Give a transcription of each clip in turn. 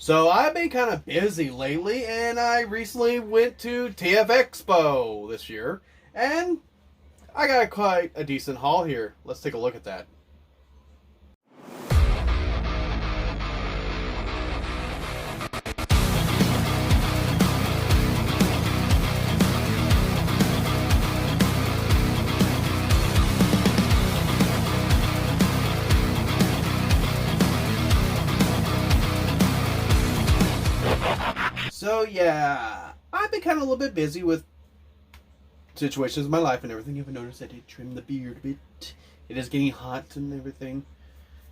So I've been kind of busy lately, and I recently went to TFExpo this year, and I got quite a decent haul here. Let's take a look at that. So yeah, I've been kind of a little bit busy with situations in my life and everything. If you notice, I did trim the beard a bit. It is getting hot and everything,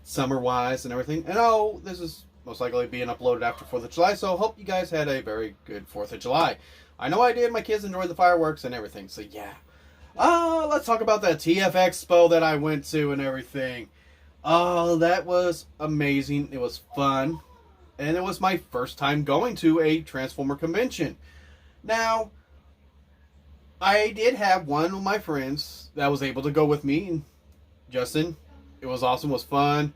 summer-wise and everything. And oh, this is most likely being uploaded after 4th of July, so I hope you guys had a very good 4th of July. I know I did. My kids enjoyed the fireworks and everything, so yeah. Let's talk about that TF Expo that I went to and everything. Oh, that was amazing. It was fun. And it was my first time going to a Transformer convention. Now, I did have one of my friends that was able to go with me, Justin. It was awesome, it was fun,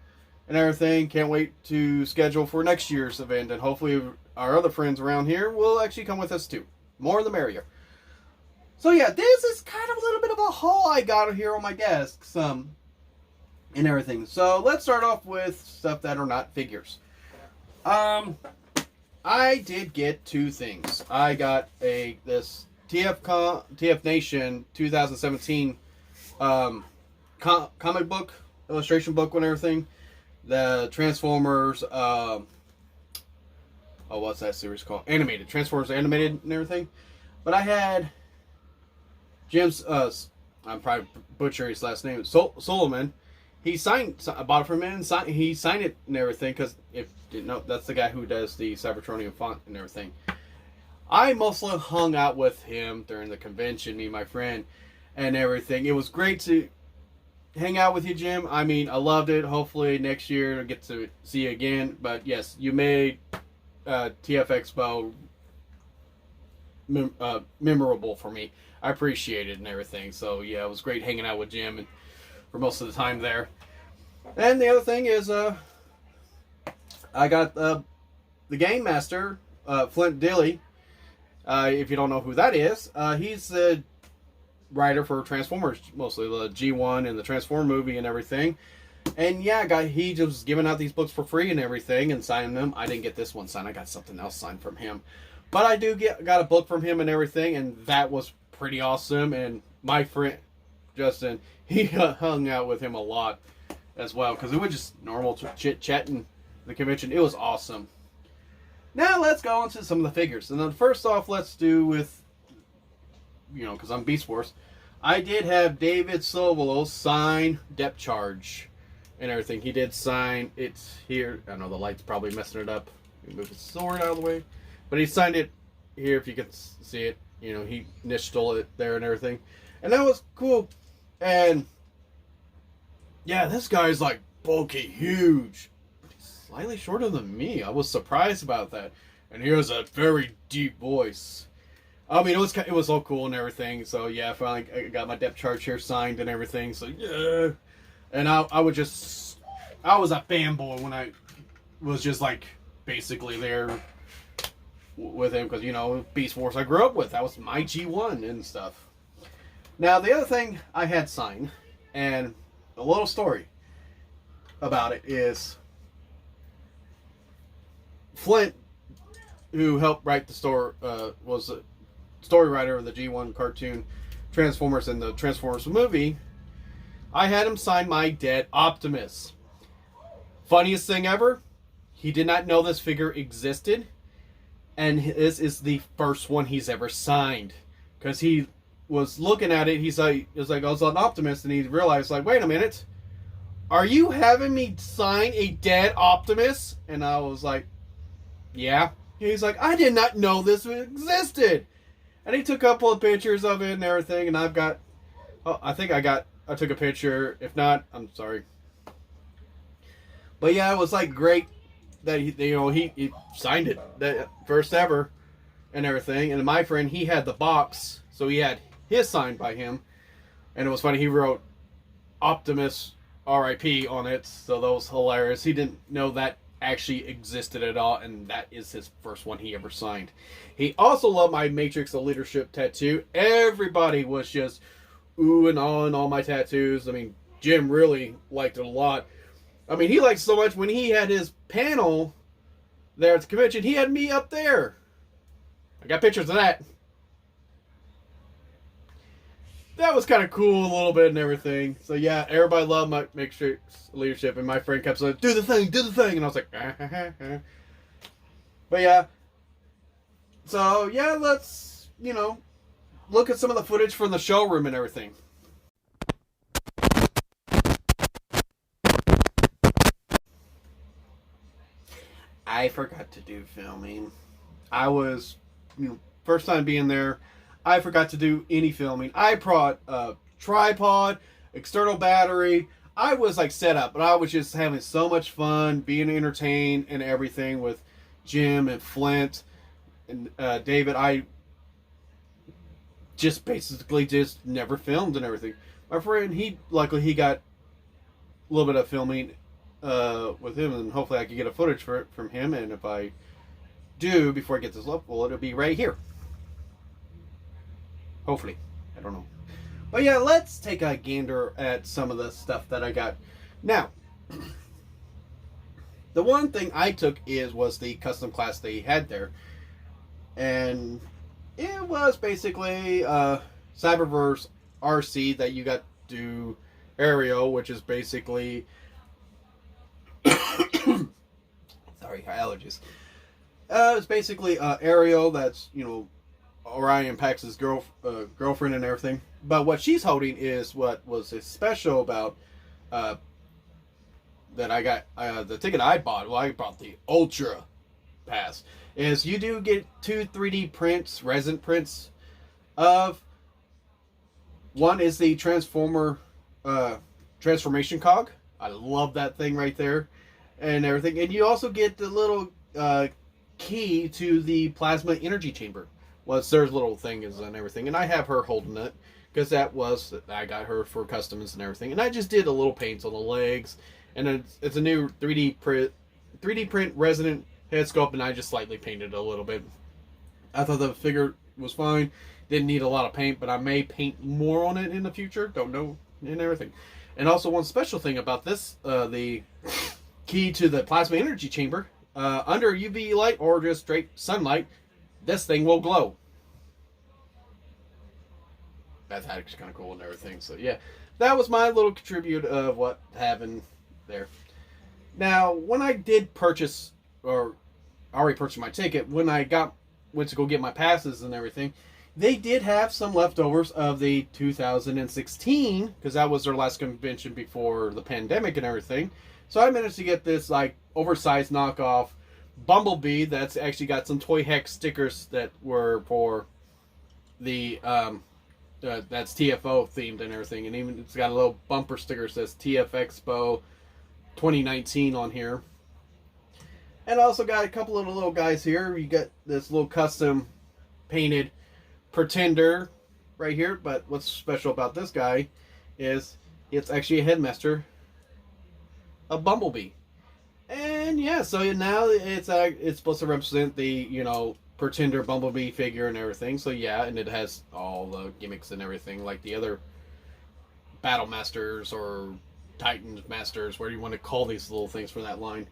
and everything. Can't wait to schedule for next year's event, and hopefully our other friends around here will actually come with us too. More the merrier. So yeah, this is kind of a little bit of a haul I got here on my desk, and everything. So let's start off with stuff that are not figures. I did get two things. I got this TF Nation 2017 comic book, illustration book and everything. The Transformers, what's that series called? Animated. Transformers Animated and everything. But I had Jim's, I'm probably butchering his last name, Solomon. He I bought it from him, and he signed it and everything, because if you didn't know, that's the guy who does the Cybertronian font and everything. I mostly hung out with him during the convention, me and my friend, and everything. It was great to hang out with you, Jim. I mean, I loved it. Hopefully next year I'll get to see you again. But yes, you made TF Expo memorable for me. I appreciate it and everything. So yeah, it was great hanging out with Jim and for most of the time there. And the other thing is, I got the Game Master, Flint Dille. If you don't know who that is, he's the writer for Transformers, mostly the G1 and the Transformer movie and everything. And yeah, he just was giving out these books for free and everything and signing them. I didn't get this one signed. I got something else signed from him. But I got a book from him and everything, and that was pretty awesome. And my friend Justin, he hung out with him a lot as well, because it was just normal chit-chatting the convention. It was awesome. Now let's go into some of the figures. And then first off, let's do with, because I'm Beast Wars, I did have David Silverlo sign Depth Charge and everything. He did sign it here. I know the light's probably messing it up. Move his sword out of the way. But he signed it here, if you can see it. He initialed it there and everything. And that was cool. And yeah, this guy's like bulky, huge. Slightly shorter than me. I was surprised about that. And he has a very deep voice. I mean, it was all cool and everything. So yeah, I finally got my Depth Charge here signed and everything. So yeah. And I was a fanboy when I was just like basically there with him, because Beast Wars I grew up with. That was my G1 and stuff. Now the other thing I had signed, and a little story about it is, Flint, who helped write the story, was a story writer of the G1 cartoon Transformers and the Transformers movie. I had him sign my dead Optimus. Funniest thing ever, he did not know this figure existed, and this is the first one he's ever signed, because he was looking at it. He's like, I was an Optimus, and he realized, like, wait a minute, are you having me sign a dead Optimus? And I was like, yeah. He's like, I did not know this existed. And he took a couple of pictures of it and everything, and I've got, I took a picture. If not, I'm sorry. But yeah, it was like great that he signed it, that first ever and everything. And my friend, he had the box, so he had his signed by him. And it was funny, he wrote Optimus RIP on it, so that was hilarious. He didn't know that actually existed at all, and that is his first one he ever signed. He also loved my Matrix of Leadership tattoo. Everybody was just ooh and on all my tattoos. I mean, Jim really liked it a lot. I mean, he liked it so much when he had his panel there at the convention, he had me up there. I got pictures of that. That was kind of cool a little bit and everything. So yeah, everybody loved my Matrix Leadership, and my friend kept saying, do the thing, and I was like, But yeah. So yeah, let's, look at some of the footage from the showroom and everything. I forgot to do filming. I was, first time being there, I forgot to do any filming. I brought a tripod, external battery. I was like set up, but I was just having so much fun, being entertained and everything with Jim and Flint and David. I just basically just never filmed and everything. My friend, luckily he got a little bit of filming with him, and hopefully I can get a footage from him. And if I do, before I get this up, well, it'll be right here. Hopefully. I don't know. But yeah, let's take a gander at some of the stuff that I got. Now, the one thing I took was the custom class they had there. And it was basically Cyberverse RC that you got to do Aerial, which is basically... Sorry, allergies. It's basically Aerial that's, Orion Pax's girlfriend and everything. But what she's holding is what was special about that I got, the ticket I bought, well, I bought the Ultra Pass, is you do get 2 3D prints, resin prints of, one is the transformation cog. I love that thing right there and everything. And you also get the little key to the plasma energy chamber. Well, it's their little thing is and everything, and I have her holding it because I got her for customs and everything, and I just did a little paints on the legs, and it's a new 3D print resonant head sculpt, and I just slightly painted it a little bit. I thought the figure was fine, didn't need a lot of paint, but I may paint more on it in the future. Don't know and everything. And also one special thing about this, the key to the plasma energy chamber, under UV light or just straight sunlight, this thing will glow. That's actually kind of cool and everything. So yeah, that was my little contribute of what happened there. Now, when I did purchase, or already purchased my ticket, when I went to go get my passes and everything, they did have some leftovers of the 2016, because that was their last convention before the pandemic and everything. So I managed to get this like oversized knockoff Bumblebee that's actually got some Toy Hex stickers that were for the that's TFO themed and everything, and even it's got a little bumper sticker that says TFExpo 2019 on here. And I also got a couple of little guys here. You got this little custom painted Pretender right here, but what's special about this guy is it's actually a headmaster, a Bumblebee. And yeah, so now it's supposed to represent the, Pretender Bumblebee figure and everything. So yeah, and it has all the gimmicks and everything like the other Battle Masters or Titan Masters, where you want to call these little things from that line.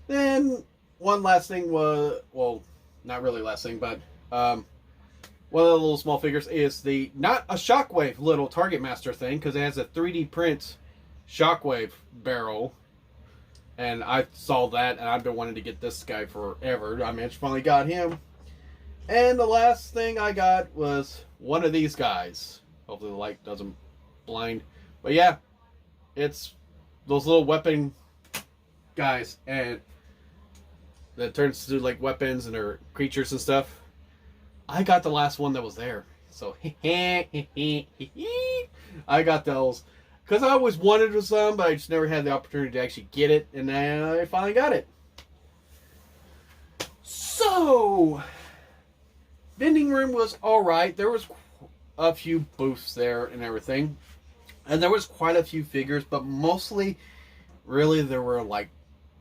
Then one last thing was, well, not really last thing, but one of the little small figures is not a Shockwave little Target Master thing, because it has a 3D print Shockwave barrel. And I saw that, and I've been wanting to get this guy forever. I managed to finally got him. And the last thing I got was one of these guys. Hopefully the light doesn't blind. But yeah, it's those little weapon guys, and that turns to like weapons and their creatures and stuff. I got the last one that was there. So I got those. Because I always wanted some, but I just never had the opportunity to actually get it. And then I finally got it. So, vending room was alright. There was a few booths there and everything. And there was quite a few figures, but mostly, really, there were like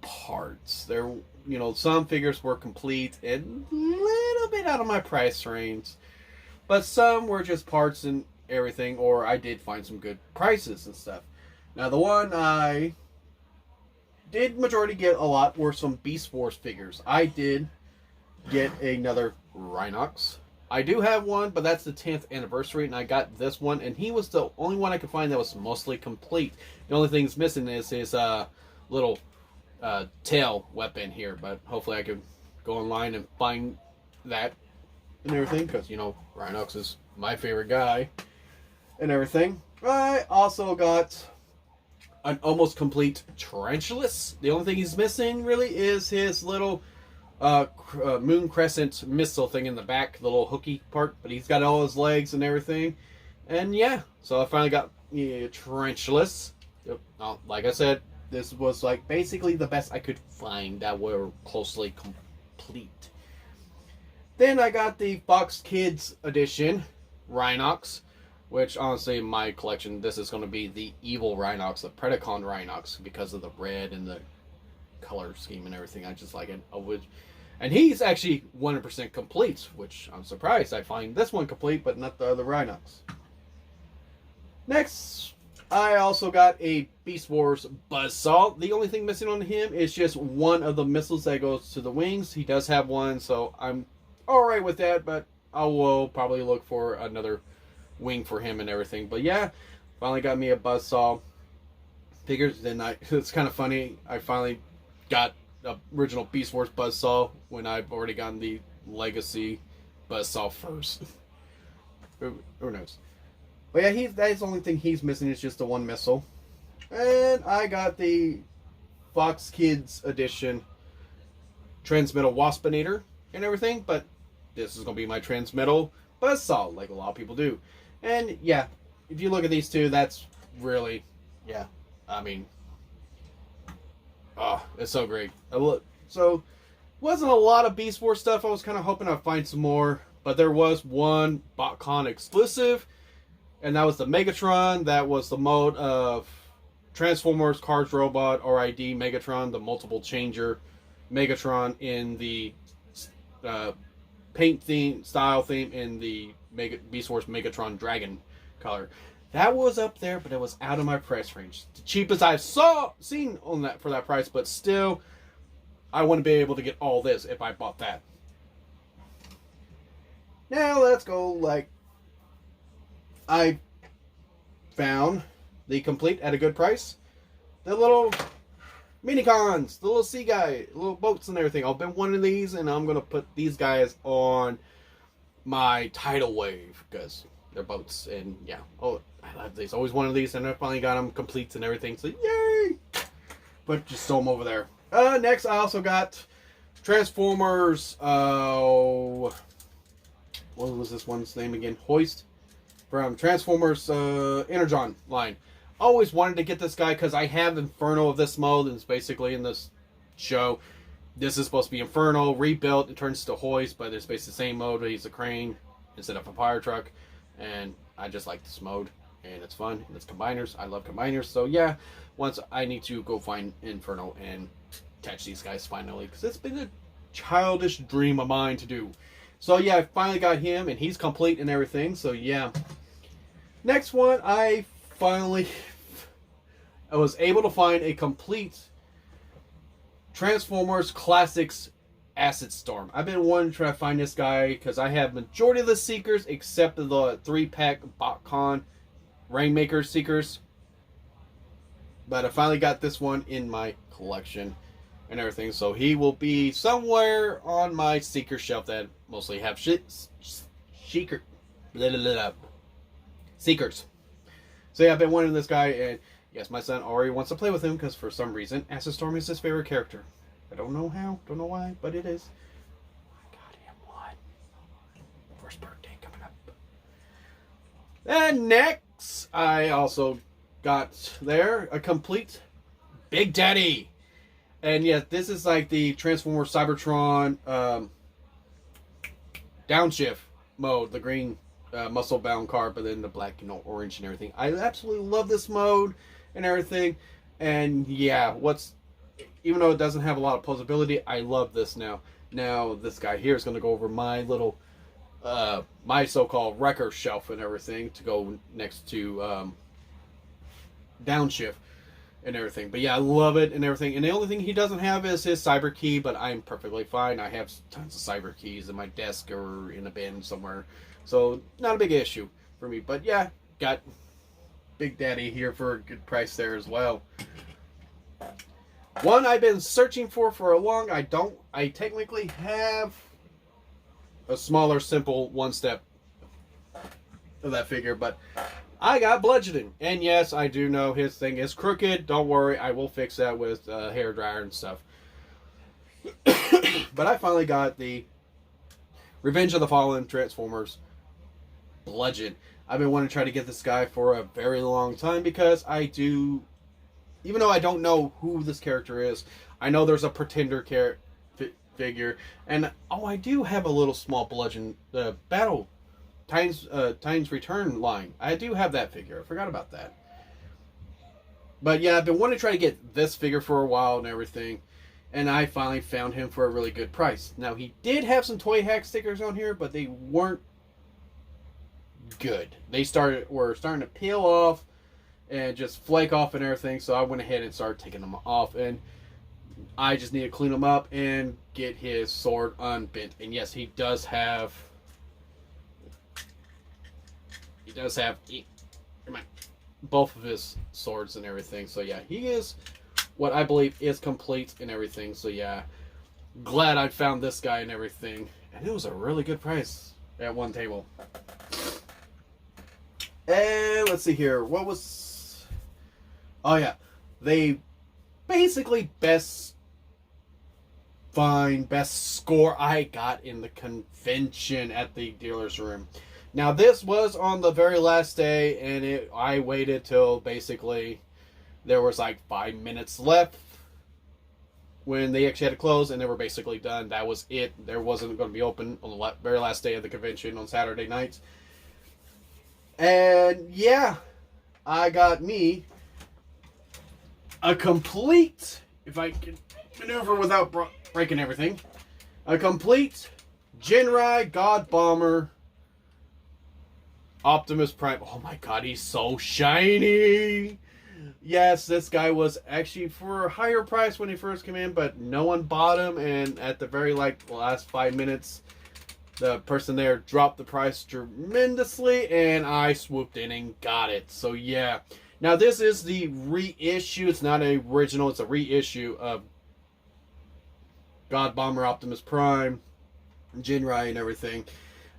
parts. There, you know, some figures were complete and a little bit out of my price range, but some were just parts and everything, or I did find some good prices and stuff. Now, the one I did majority get a lot were some Beast Wars figures. I did get another Rhinox. I do have one, but that's the 10th anniversary, and I got this one, and he was the only one I could find that was mostly complete. The only thing that's missing is his little tail weapon here, but hopefully I could go online and find that and everything, because, you know, Rhinox is my favorite guy and everything. I also got an almost complete Tarantulas. The only thing he's missing, really, is his little moon crescent missile thing in the back, the little hooky part, but he's got all his legs and everything. And yeah, so I finally got Tarantulas. Like I said, this was like basically the best I could find that were closely complete. Then I got the Fox Kids edition Rhinox, which honestly in my collection, this is going to be the evil Rhinox, the Predacon Rhinox, because of the red and the color scheme and everything. I just like it. And he's actually 100% complete, which I'm surprised I find this one complete, but not the other Rhinox. Next, I also got a Beast Wars Buzzsaw. The only thing missing on him is just one of the missiles that goes to the wings. He does have one, so I'm alright with that, but I will probably look for another wing for him and everything. But yeah, finally got me a Buzzsaw. Figures, then it's kind of funny, I finally got the original Beast Wars Buzzsaw when I've already gotten the Legacy Buzzsaw first. Who knows? But yeah, that's the only thing he's missing is just the one missile. And I got the Fox Kids edition Transmetal Waspinator and everything, but this is going to be my Transmetal Buzzsaw, like a lot of people do. And yeah, if you look at these two, that's really, yeah, I mean, oh, it's so great. So, wasn't a lot of Beast Wars stuff. I was kind of hoping I'd find some more, but there was one BotCon exclusive, and that was the Megatron. That was the mode of Transformers, Cars, Robot, RID Megatron, the multiple changer Megatron in the paint theme, style theme in the Beast Wars Megatron Dragon color. That was up there, but it was out of my price range. The cheapest I've seen on that for that price, but still, I wouldn't be able to get all this if I bought that. Now let's go, like, I found the complete at a good price. The little Minicons, the little sea guy, little boats and everything. I've been wanting these, and I'm going to put these guys on my tidal wave, because they're boats, and yeah. Oh, I love these. Always wanted these, and I finally got them complete and everything, so yay! But just throw them over there. Next, I also got Transformers, what was this one's name again? Hoist? From Transformers Energon line. Always wanted to get this guy because I have Inferno of this mode, and it's basically in this show. This is supposed to be Inferno, rebuilt, it turns to Hoist, but it's basically the same mode. He's a crane instead of a fire truck, and I just like this mode, and it's fun, and it's combiners. I love combiners, so yeah, once I need to go find Inferno and catch these guys finally, because it's been a childish dream of mine to do. So yeah, I finally got him, and he's complete and everything, so yeah. Next one, I was able to find a complete Transformers Classics Acid Storm. I've been wanting to try to find this guy because I have majority of the Seekers except the 3-pack BotCon Rainmaker Seekers. But I finally got this one in my collection and everything. So he will be somewhere on my Seeker shelf that mostly have Seekers. So yeah, I've been wanting this guy, and yes, my son already wants to play with him because for some reason, Acid Storm is his favorite character. I don't know how, don't know why, but it is. I got him one. First birthday coming up. And next, I also got there a complete Big Daddy. And yes, this is like the Transformer Cybertron downshift mode, the green muscle bound car, but then the black, you know, orange and everything. I absolutely love this mode and everything. And yeah, even though it doesn't have a lot of posability, I love this now. Now this guy here is going to go over my little, my so-called wrecker shelf and everything to go next to downshift and everything. But yeah, I love it and everything. And the only thing he doesn't have is his cyber key, but I'm perfectly fine. I have tons of cyber keys in my desk or in a bin somewhere, so not a big issue for me. But yeah, got Big Daddy here for a good price there as well. One I've been searching for a long. I technically have a smaller, simple one-step of that figure, but I got bludgeoning. And yes, I do know his thing is crooked. Don't worry, I will fix that with hair dryer and stuff. But I finally got the Revenge of the Fallen Transformers Bludgeon. I've been wanting to try to get this guy for a very long time because I do, even though I don't know who this character is, I know there's a Pretender figure, and I do have a little small Bludgeon Battle Titans Return line. I do have that figure. I forgot about that. But yeah, I've been wanting to try to get this figure for a while and everything, and I finally found him for a really good price. Now, he did have some Toy Hack stickers on here, but they weren't good. They were starting to peel off and just flake off and everything, so I went ahead and started taking them off, and I just need to clean them up and get his sword unbent. And yes, he does have both of his swords and everything. So yeah, he is what I believe is complete and everything. So yeah, glad I found this guy and everything, and it was a really good price at one table. And let's see here, what was, oh yeah, they basically best score I got in the convention at the dealer's room. Now this was on the very last day, and I waited till basically there was like 5 minutes left when they actually had to close, and they were basically done. That was it. There wasn't going to be open on the very last day of the convention on Saturday nights. And yeah, I got me a complete, if I can maneuver without breaking everything, a complete Jinrai God Bomber Optimus Prime. Oh my god, he's so shiny! Yes, this guy was actually for a higher price when he first came in, but no one bought him, and at the very last 5 minutes, the person there dropped the price tremendously, and I swooped in and got it. So yeah. Now this is the reissue. It's not an original. It's a reissue of God Bomber Optimus Prime, Jinrai, and everything.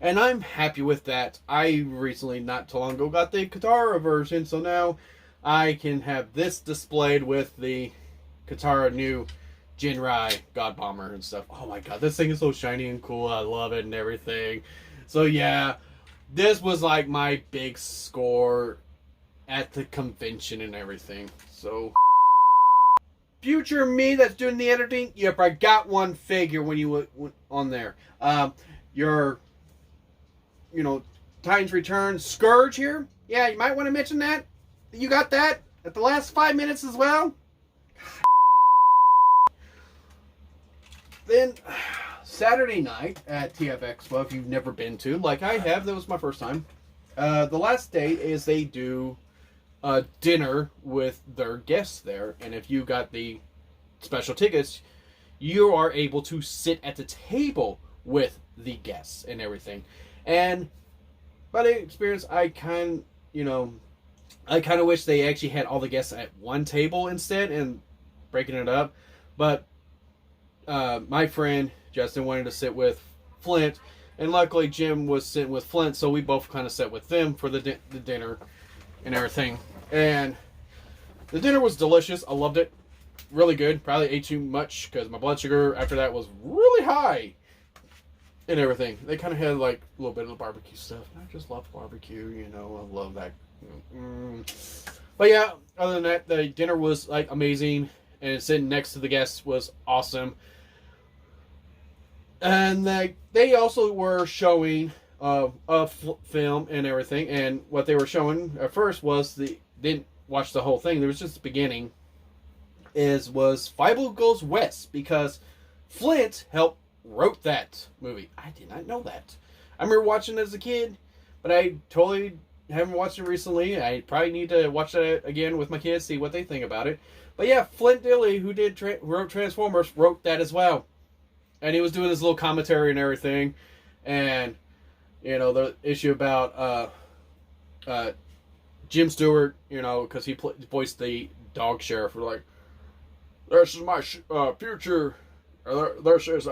And I'm happy with that. I recently, not too long ago, got the Katara version. So now I can have this displayed with the Katara new Jinrai God Bomber and stuff. Oh my god, this thing is so shiny and cool. I love it and everything. So yeah, this was like my big score at the convention and everything. So future me that's doing the editing, yep, I got one figure when you went on there. Your, Titans Return Scourge here. Yeah, you might want to mention that. You got that at the last 5 minutes as well. Then Saturday night at TFExpo, if you've never been to, like I have, that was my first time. The last day is they do a dinner with their guests there, and if you got the special tickets, you are able to sit at the table with the guests and everything. And by the experience, I kind of wish they actually had all the guests at one table instead and breaking it up. But my friend Justin wanted to sit with Flint, and luckily Jim was sitting with Flint, so we both kind of sat with them for the dinner and everything. And the dinner was delicious. I loved it. Really good. Probably ate too much because my blood sugar after that was really high and everything. They kind of had like a little bit of the barbecue stuff. And I just love barbecue, I love that. But yeah, other than that, the dinner was like amazing, and sitting next to the guests was awesome. And they also were showing a film and everything, and what they were showing at first was didn't watch the whole thing. There was just the beginning was Five Goes West, because Flint helped wrote that movie. I did not know that. I remember watching it as a kid, but I totally haven't watched it recently. I probably need to watch that again with my kids, see what they think about it. But yeah, Flint Dille, who wrote Transformers, wrote that as well. And he was doing his little commentary and everything. And, you know, the issue about Jim Stewart, you know, because he voiced the dog sheriff. We're like, this is my future. This is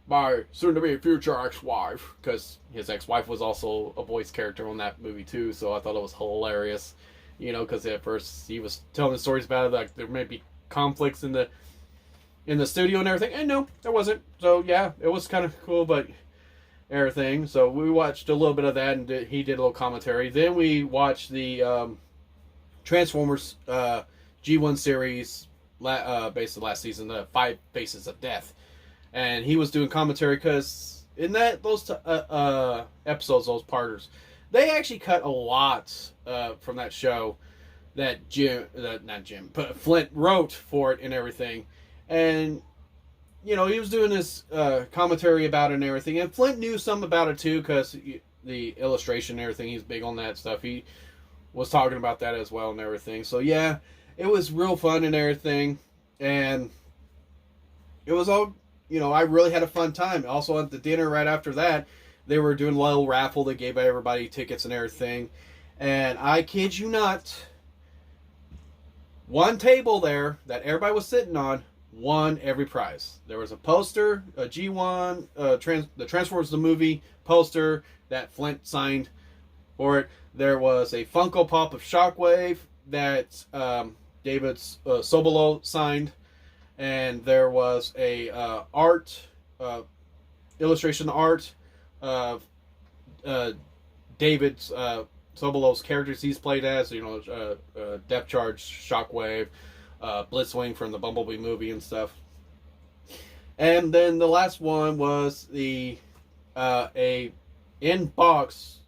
my soon-to-be future ex-wife, because his ex-wife was also a voice character on that movie too. So I thought it was hilarious, you know, because at first he was telling the stories about it, like there may be conflicts in the studio and everything, and no, there wasn't. So yeah, it was kind of cool, but everything. So we watched a little bit of that, and he did a little commentary. Then we watched the Transformers G1 series, based on last season, the 5 Faces of Death, and he was doing commentary because in those episodes, those parters, they actually cut a lot from that show that but Flint wrote for it and everything, and you know, he was doing this commentary about it and everything, and Flint knew some about it too, because the illustration and everything, he's big on that stuff. He was talking about that as well and everything. So yeah, it was real fun and everything, and it was all, you know, I really had a fun time. Also at the dinner right after that, they were doing a little raffle. They gave everybody tickets and everything, and I kid you not, one table there that everybody was sitting on won every prize. There was a poster, a G1, the Transformers the movie poster that Flint signed for it. There was a Funko Pop of Shockwave that David Sobolo signed, and there was a illustration art of David's Sobolo's characters he's played as, you know, Depth Charge, Shockwave, Blitzwing from the Bumblebee movie and stuff. And then the last one was a in-box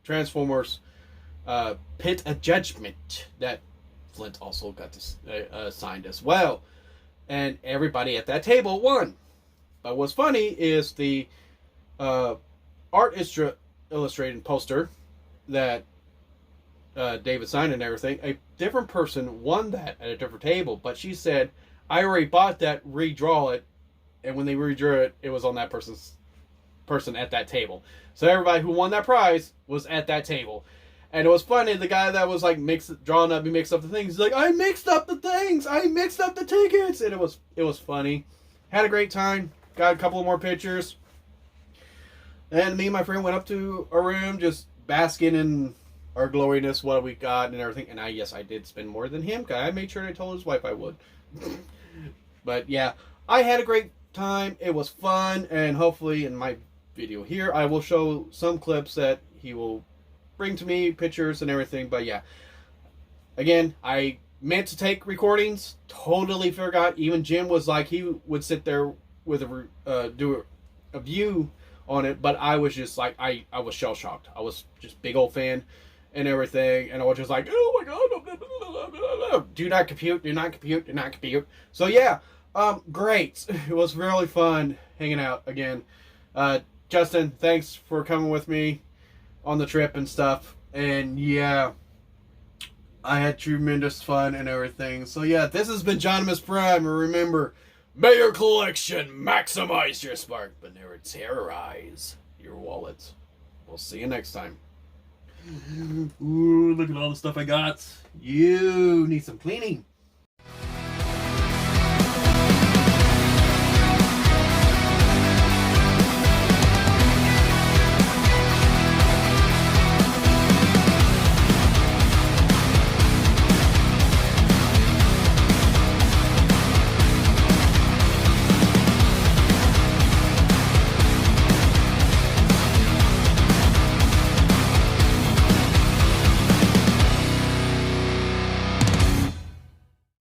Transformers Pit of Judgment that Flint also got to signed as well. And everybody at that table won. But what's funny is the art illustrated poster that David signed and everything, a different person won that at a different table, but she said, I already bought that, redraw it, and when they redrew it, it was on that person at that table. So everybody who won that prize was at that table. And it was funny, the guy that was like he mixed up the things, he's like, I mixed up the things, I mixed up the tickets, and it was funny. Had a great time, got a couple of more pictures, and me and my friend went up to our room, just basking in our glowiness, what we got and everything. And I did spend more than him, because I made sure I told his wife I would. But yeah, I had a great time. It was fun, and hopefully in my video here I will show some clips that he will bring to me, pictures and everything. But yeah, again, I meant to take recordings, totally forgot. Even Jim was like, he would sit there with do a view on it, but I was just like, I was shell shocked. I was just big old fan and everything, and I was just like, oh my god, do not compute. So yeah, great. It was really fun hanging out again. Justin, thanks for coming with me on the trip and stuff, and yeah, I had tremendous fun and everything. So yeah, this has been JontimusPrime, and remember, may your collection maximize your spark, but never terrorize your wallet. We'll see you next time. Ooh, look at all the stuff I got. You need some cleaning.